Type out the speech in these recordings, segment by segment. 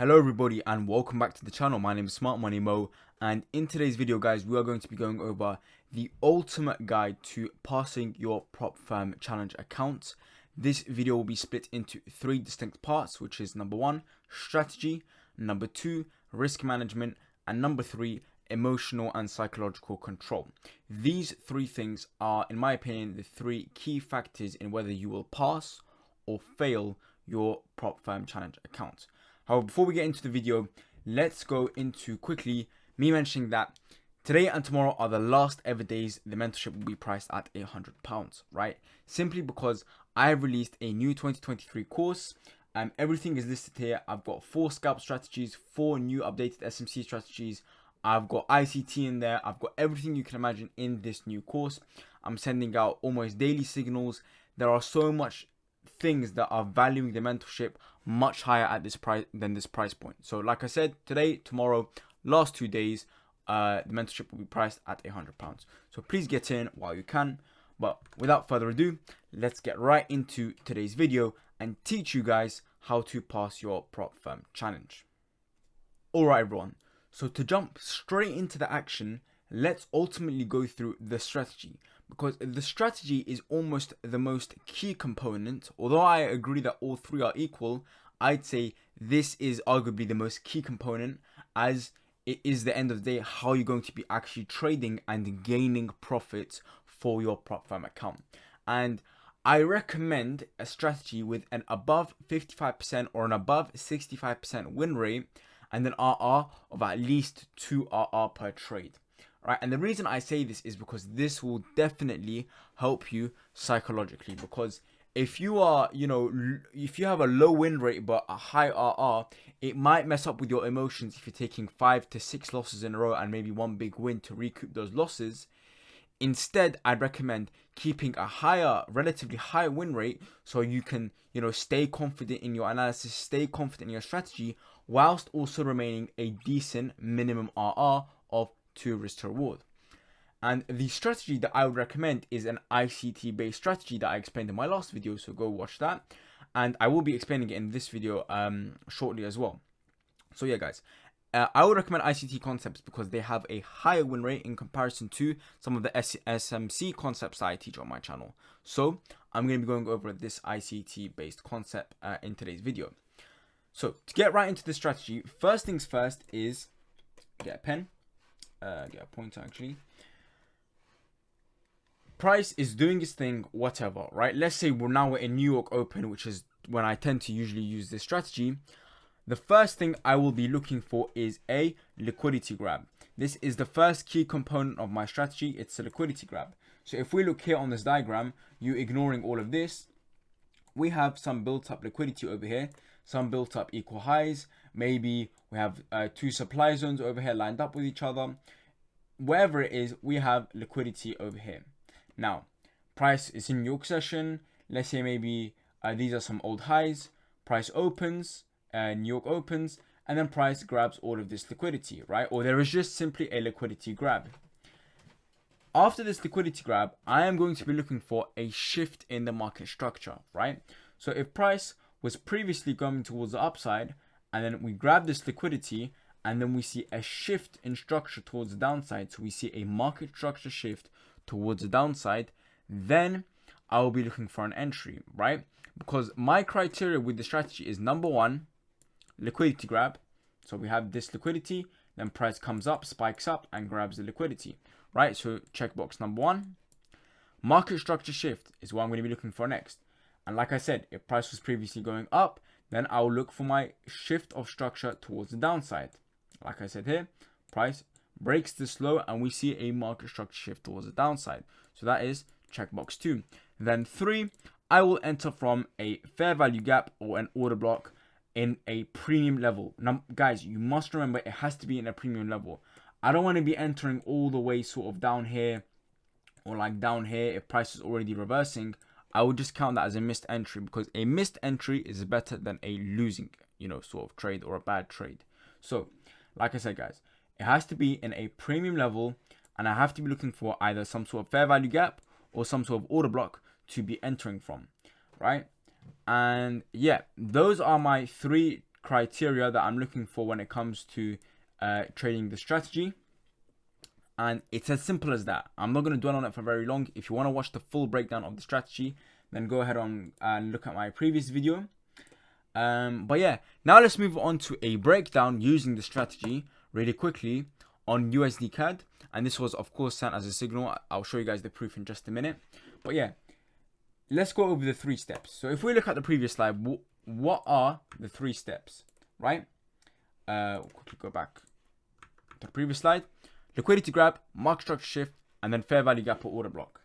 Hello everybody and welcome back to the channel. My name is Smart Money Mo, and in today's video guys we are going to be going over the ultimate guide to passing your prop firm challenge account. This video will be split into three distinct parts, which is number 1, strategy, number 2, risk management, and number 3, emotional and psychological control. These three things are, in my opinion, the three key factors in whether you will pass or fail your prop firm challenge account. However, before we get into the video, let's go into quickly me mentioning that today and tomorrow are the last ever days the mentorship will be priced at £100, right? Simply because I have released a new 2023 course. Everything is listed here. I've got 4 scalp strategies, 4 new updated SMC strategies. I've got ICT in there. I've got everything you can imagine in this new course. I'm sending out almost daily signals. There are so much things that are valuing the mentorship much higher at this price than this price point. So like I said, today, tomorrow, last 2 days, the mentorship will be priced at £100. So please get in while you can. But without further ado, let's get right into today's video and teach you guys how to pass your prop firm challenge. Alright everyone, so to jump straight into the action, let's ultimately go through the strategy, because the strategy is almost the most key component. Although I agree that all three are equal, I'd say this is arguably the most key component, as it is the end of the day how you're going to be actually trading and gaining profits for your prop firm account. And I recommend a strategy with an above 55% or an above 65% win rate and an RR of at least 2 RR per trade. Right, and the reason I say this is because this will definitely help you psychologically. Because if you are, if you have a low win rate but a high RR, it might mess up with your emotions if you're taking 5 to 6 losses in a row and maybe one big win to recoup those losses. Instead, I'd recommend keeping a relatively high win rate, so you can, stay confident in your analysis, stay confident in your strategy, whilst also remaining a decent minimum RR of 2 risk to reward. And the strategy that I would recommend is an ICT based strategy that I explained in my last video, so go watch that, and I will be explaining it in this video shortly as well. So yeah guys, I would recommend ICT concepts because they have a higher win rate in comparison to some of the SMC concepts that I teach on my channel. So I'm going to be going over this ICT based concept in today's video. So to get right into the strategy, first things first is get a pen. Get a pointer actually. Price is doing its thing, whatever, right? Let's say we're in New York Open, which is when I tend to usually use this strategy. The first thing I will be looking for is a liquidity grab. This is the first key component of my strategy. It's a liquidity grab. So if we look here on this diagram, you ignoring all of this, we have some built up liquidity over here, some built up equal highs. Maybe we have 2 supply zones over here lined up with each other. Wherever it is, we have liquidity over here. Now, price is in New York session. Let's say maybe these are some old highs. Price opens, New York opens, and then price grabs all of this liquidity, right? Or there is just simply a liquidity grab. After this liquidity grab, I am going to be looking for a shift in the market structure, right? So if price was previously going towards the upside, and then we grab this liquidity, and then we see a shift in structure towards the downside, so we see a market structure shift towards the downside, then I will be looking for an entry, right? Because my criteria with the strategy is number 1, liquidity grab. So we have this liquidity, then price comes up, spikes up, and grabs the liquidity, right? So checkbox number 1. Market structure shift is what I'm going to be looking for next. And like I said, if price was previously going up, then I'll look for my shift of structure towards the downside. Like I said here, price breaks this low and we see a market structure shift towards the downside. So that is checkbox 2. Then 3, I will enter from a fair value gap or an order block in a premium level. Now, guys, you must remember it has to be in a premium level. I don't want to be entering all the way sort of down here or like down here if price is already reversing. I would just count that as a missed entry, because a missed entry is better than a losing, sort of trade or a bad trade. So, like I said, guys, it has to be in a premium level, and I have to be looking for either some sort of fair value gap or some sort of order block to be entering from, right? And yeah, those are my 3 criteria that I'm looking for when it comes to trading the strategy. And it's as simple as that. I'm not going to dwell on it for very long. If you want to watch the full breakdown of the strategy, then go ahead on and look at my previous video. But yeah, now let's move on to a breakdown using the strategy really quickly on USD CAD. And this was, of course, sent as a signal. I'll show you guys the proof in just a minute. But yeah, let's go over the 3 steps. So if we look at the previous slide, what are the 3 steps, right? We'll quickly go back to the previous slide. Liquidity grab, market structure shift, and then fair value gap or order block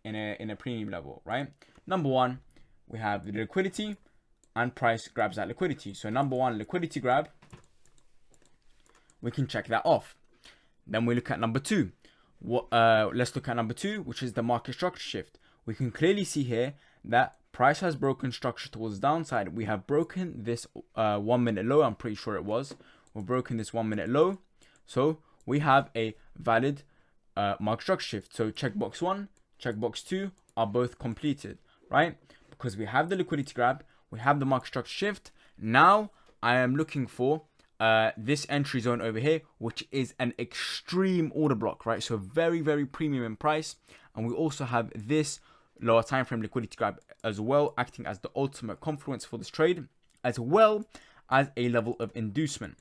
in a premium level, right? Number 1, we have the liquidity, and price grabs that liquidity. So number 1, liquidity grab, we can check that off. Then we look at number 2. Let's look at number 2, which is the market structure shift. We can clearly see here that price has broken structure towards the downside. We have broken this 1 minute low. I'm pretty sure it was. We've broken this 1 minute low. So we have a valid market structure shift. So checkbox 1, checkbox 2 are both completed, right? Because we have the liquidity grab, we have the market structure shift. Now I am looking for this entry zone over here, which is an extreme order block, right? So very, very premium in price. And we also have this lower time frame liquidity grab as well, acting as the ultimate confluence for this trade, as well as a level of inducement,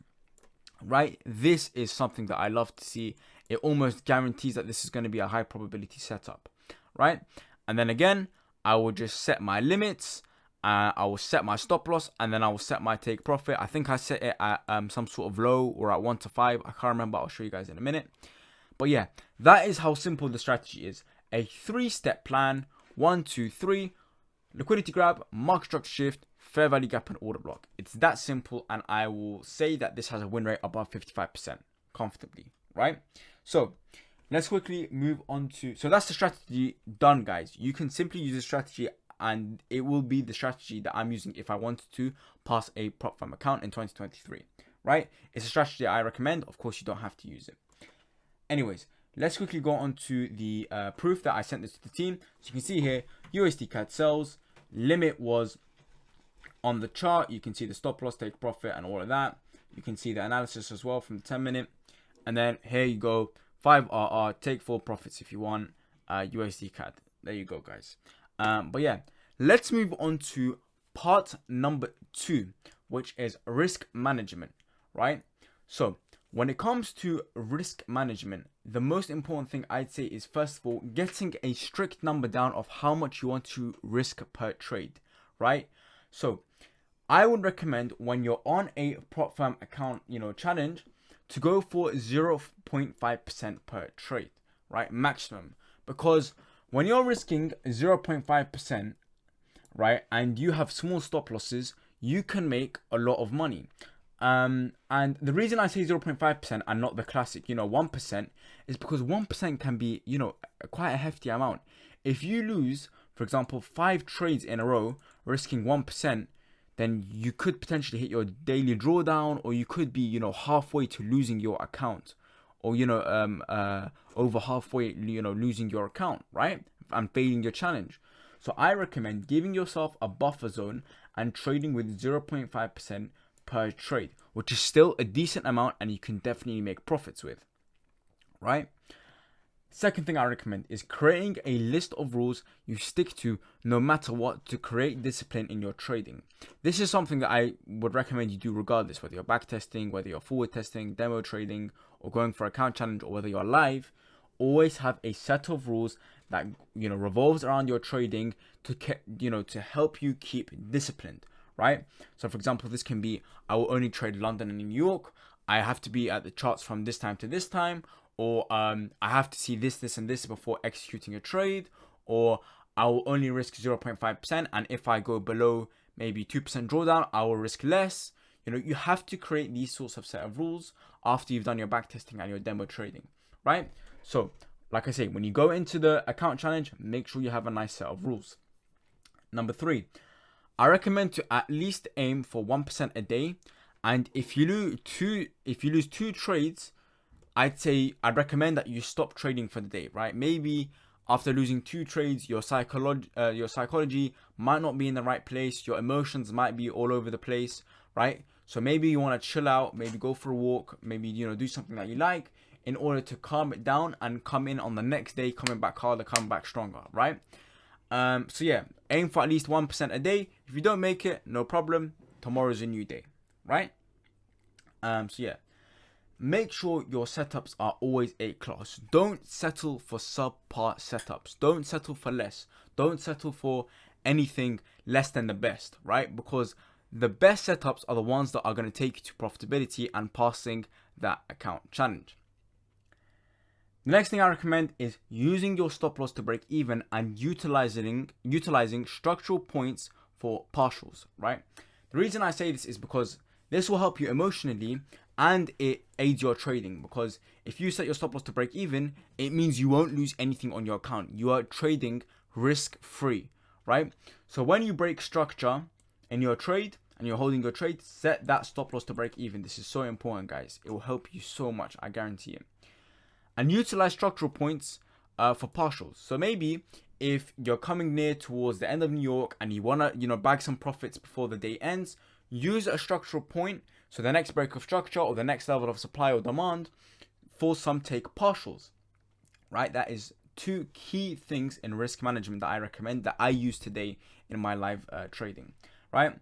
right? This is something that I love to see. It almost guarantees that this is going to be a high probability setup, right? And then again, I will just set my limits. I will set my stop loss, and then I will set my take profit. I think I set it at some sort of low or at 1 to 5. I can't remember. I'll show you guys in a minute. But yeah, that is how simple the strategy is. A 3-step plan. 1, 2, 3. Liquidity grab, market structure shift, fair value gap, and order block. It's that simple, and I will say that this has a win rate above 55% comfortably, right? So let's quickly move on to... So that's the strategy done, guys. You can simply use the strategy, and it will be the strategy that I'm using if I wanted to pass a prop firm account in 2023, right? It's a strategy I recommend. Of course, you don't have to use it. Anyways, let's quickly go on to the proof that I sent this to the team. So you can see here, USD CAD sells, limit was on the chart. You can see the stop loss, take profit, and all of that. You can see the analysis as well from the 10 minute. And then here you go, 5RR, take full profits if you want, USD CAD. There you go, guys. But yeah, let's move on to part number 2, which is risk management, right? So when it comes to risk management, the most important thing I'd say is, first of all, getting a strict number down of how much you want to risk per trade, right? So I would recommend, when you're on a prop firm account, challenge, to go for 0.5% per trade, right? Maximum. Because when you're risking 0.5%, right, and you have small stop losses, you can make a lot of money. And the reason I say 0.5% and not the classic, 1%, is because 1% can be, quite a hefty amount. If you lose, for example, 5 trades in a row, risking 1%, then you could potentially hit your daily drawdown, or you could be, halfway to losing your account, or, over halfway, losing your account, right? And failing your challenge. So I recommend giving yourself a buffer zone and trading with 0.5% per trade, which is still a decent amount, and you can definitely make profits with, right? Second thing I recommend is creating a list of rules you stick to no matter what, to create discipline in your trading. This is something that I would recommend you do regardless, whether you're back testing, whether you're forward testing, demo trading, or going for account challenge, or whether you're live. Always have a set of rules that revolves around your trading to help you keep disciplined, right? So for example, this can be, I will only trade London and New York. I have to be at the charts from this time to this time, or I have to see this, this, and this before executing a trade, or I will only risk 0.5%, and if I go below maybe 2% drawdown, I will risk less. You have to create these sorts of set of rules after you've done your back testing and your demo trading, right? So like I say, when you go into the account challenge, make sure you have a nice set of rules. Number 3, I recommend to at least aim for 1% a day. And if you lose two trades, I'd recommend that you stop trading for the day, right? Maybe after losing 2 trades, your psychology might not be in the right place. Your emotions might be all over the place, right? So maybe you want to chill out, maybe go for a walk, maybe, you know, do something that you like in order to calm it down and come in on the next day, coming back harder, coming back stronger, right? So yeah, aim for at least 1% a day. If you don't make it, no problem. Tomorrow's a new day, right? So yeah, make sure your setups are always A class. Don't settle for subpar setups. Don't settle for less. Don't settle for anything less than the best, right? Because the best setups are the ones that are going to take you to profitability and passing that account challenge. The next thing I recommend is using your stop loss to break even and utilizing structural points for partials, right? The reason I say this is because this will help you emotionally and it aids your trading, because if you set your stop loss to break even, it means you won't lose anything on your account. You are trading risk free, right? So when you break structure in your trade and you're holding your trade, set that stop loss to break even. This is so important, guys. It will help you so much, I guarantee it. And utilize structural points for partials. So maybe if you're coming near towards the end of New York and you want to, you know, bag some profits before the day ends, use a structural point. So the next break of structure or the next level of supply or demand for some take partials, right? That is two key things in risk management that I recommend, that I use today in my live trading, right?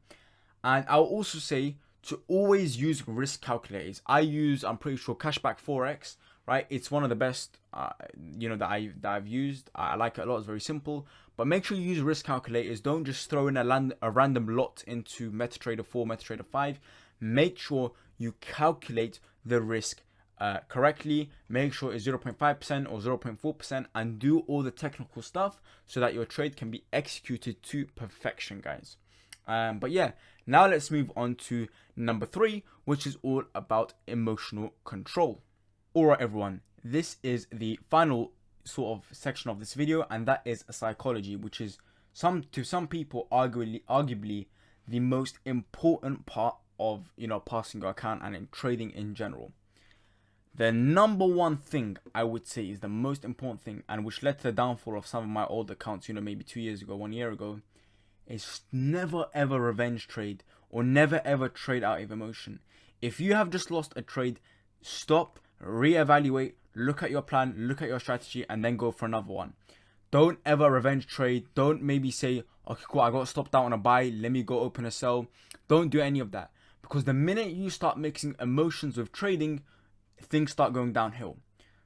And I'll also say to always use risk calculators. I'm pretty sure Cashback Forex, right? It's one of the best, that I've used. I like it a lot. It's very simple. But make sure you use risk calculators. Don't just throw in a random lot into MetaTrader 4, MetaTrader 5. Make sure you calculate the risk correctly. Make sure it's 0.5% or 0.4% and do all the technical stuff so that your trade can be executed to perfection, guys. But yeah, now let's move on to number 3, which is all about emotional control. Alright everyone, this is the final sort of section of this video, and that is psychology, which is to some people arguably the most important part of, you know, passing your account and in trading in general. The number one thing I would say is the most important thing, and which led to the downfall of some of my old accounts, you know, maybe 2 years ago, 1 year ago, is never ever revenge trade or never ever trade out of emotion. If you have just lost a trade, stop, reevaluate, look at your plan, look at your strategy, and then go for another one. Don't ever revenge trade. Don't maybe say, okay, cool, I got stopped out on a buy, let me go open a sell. Don't do any of that, because the minute you start mixing emotions with trading, things start going downhill.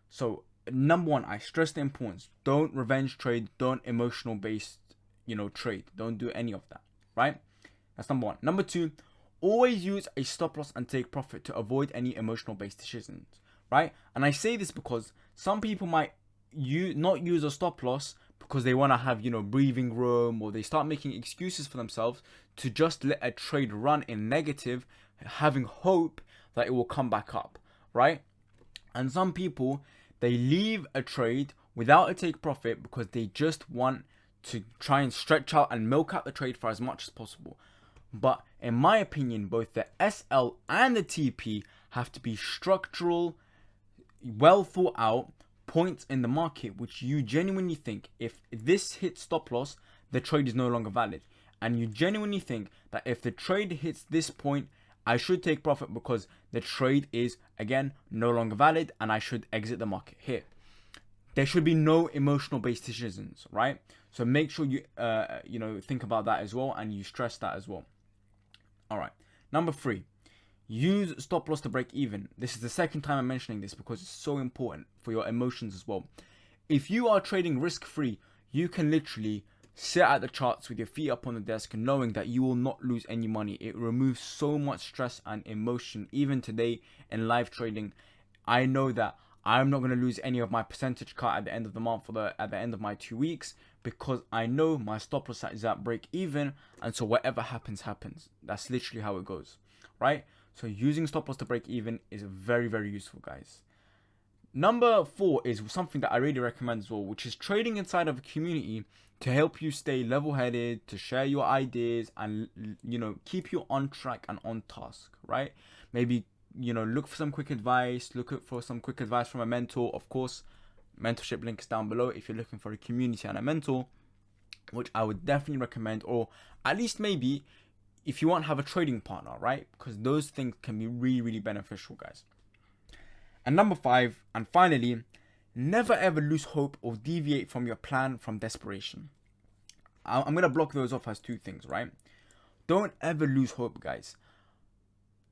So number one, I stress the importance. Don't revenge trade. Don't emotional based, you know, trade. Don't do any of that, right? That's number one. Number 2, always use a stop loss and take profit to avoid any emotional based decisions, right? And I say this because some people might not use a stop loss because they want to have, you know, breathing room, or they start making excuses for themselves to just let a trade run in negative, having hope that it will come back up, right? And some people, they leave a trade without a take profit because they just want to try and stretch out and milk out the trade for as much as possible. But in my opinion, both the SL and the TP have to be structural, well thought out points in the market, which you genuinely think, if this hits stop loss, the trade is no longer valid. And you genuinely think that if the trade hits this point, I should take profit because the trade is, again, no longer valid and I should exit the market here. There should be no emotional based decisions, right? So make sure you, think about that as well, and you stress that as well. All right. Number 3, use stop loss to break even. This is the second time I'm mentioning this because it's so important for your emotions as well. If you are trading risk free, you can literally sit at the charts with your feet up on the desk, knowing that you will not lose any money. It removes so much stress and emotion. Even today in live trading, I know that I'm not going to lose any of my percentage cut at the end of the month or at the end of my 2 weeks, because I know my stop loss is at break even, and so whatever happens, happens. That's literally how it goes, right? So using stop loss to break even is very, very useful, guys. Number 4 is something that I really recommend as well, which is trading inside of a community to help you stay level-headed, to share your ideas, and, you know, keep you on track and on task, right? Maybe, you know, look for some quick advice, for some quick advice from a mentor. Of course, mentorship link is down below if you're looking for a community and a mentor, which I would definitely recommend. Or at least maybe if you want to have a trading partner, right? Because those things can be really, really beneficial, guys. And number 5, and finally, never ever lose hope or deviate from your plan from desperation. I'm going to block those off as 2 things, right? Don't ever lose hope, guys.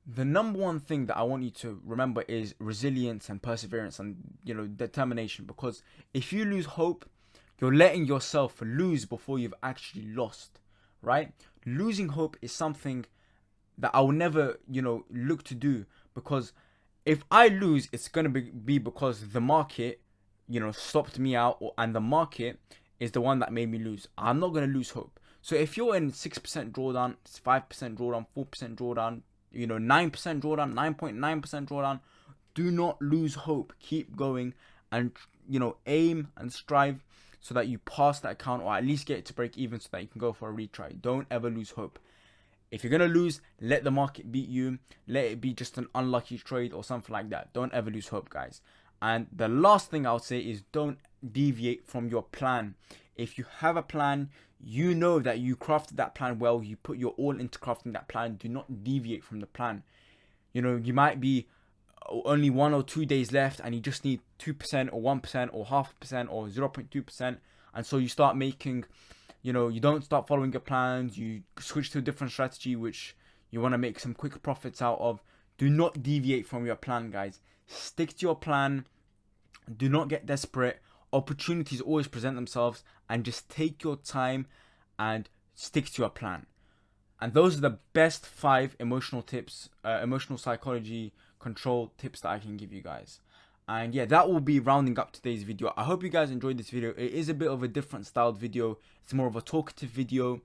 The number one thing that I want you to remember is resilience and perseverance and, determination. Because if you lose hope, you're letting yourself lose before you've actually lost, right? Losing hope is something that I will never, look to do, because if I lose, it's going to be because the market, stopped me out, and the market is the one that made me lose. I'm not going to lose hope. So if you're in 6% drawdown, 5% drawdown, 4% drawdown, 9% drawdown, 9.9% drawdown, do not lose hope. Keep going and, aim and strive so that you pass that account, or at least get it to break even so that you can go for a retry. Don't ever lose hope. If you're going to lose, let the market beat you. Let it be just an unlucky trade or something like that. Don't ever lose hope, guys. And the last thing I would say is don't deviate from your plan. If you have a plan, you know that you crafted that plan well. You put your all into crafting that plan. Do not deviate from the plan. You might be only 1 or 2 days left and you just need 2% or 1% or 0.5% or 0.2%. And so you start making, you don't start following your plans. You switch to a different strategy, which you want to make some quick profits out of. Do not deviate from your plan, guys. Stick to your plan. Do not get desperate. Opportunities always present themselves, and just take your time and stick to your plan. And those are the best 5 emotional tips, emotional psychology control tips that I can give you guys. And yeah, that will be rounding up today's video. I hope you guys enjoyed this video. It is a bit of a different styled video. It's more of a talkative video.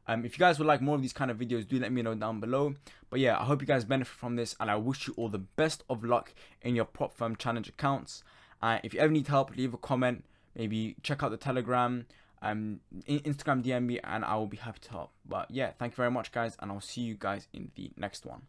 If you guys would like more of these kind of videos, do let me know down below. But yeah, I hope you guys benefit from this, and I wish you all the best of luck in your prop firm challenge accounts. If you ever need help, leave a comment. Maybe check out the Telegram, Instagram DM me, and I will be happy to help. But yeah, thank you very much, guys, and I'll see you guys in the next one.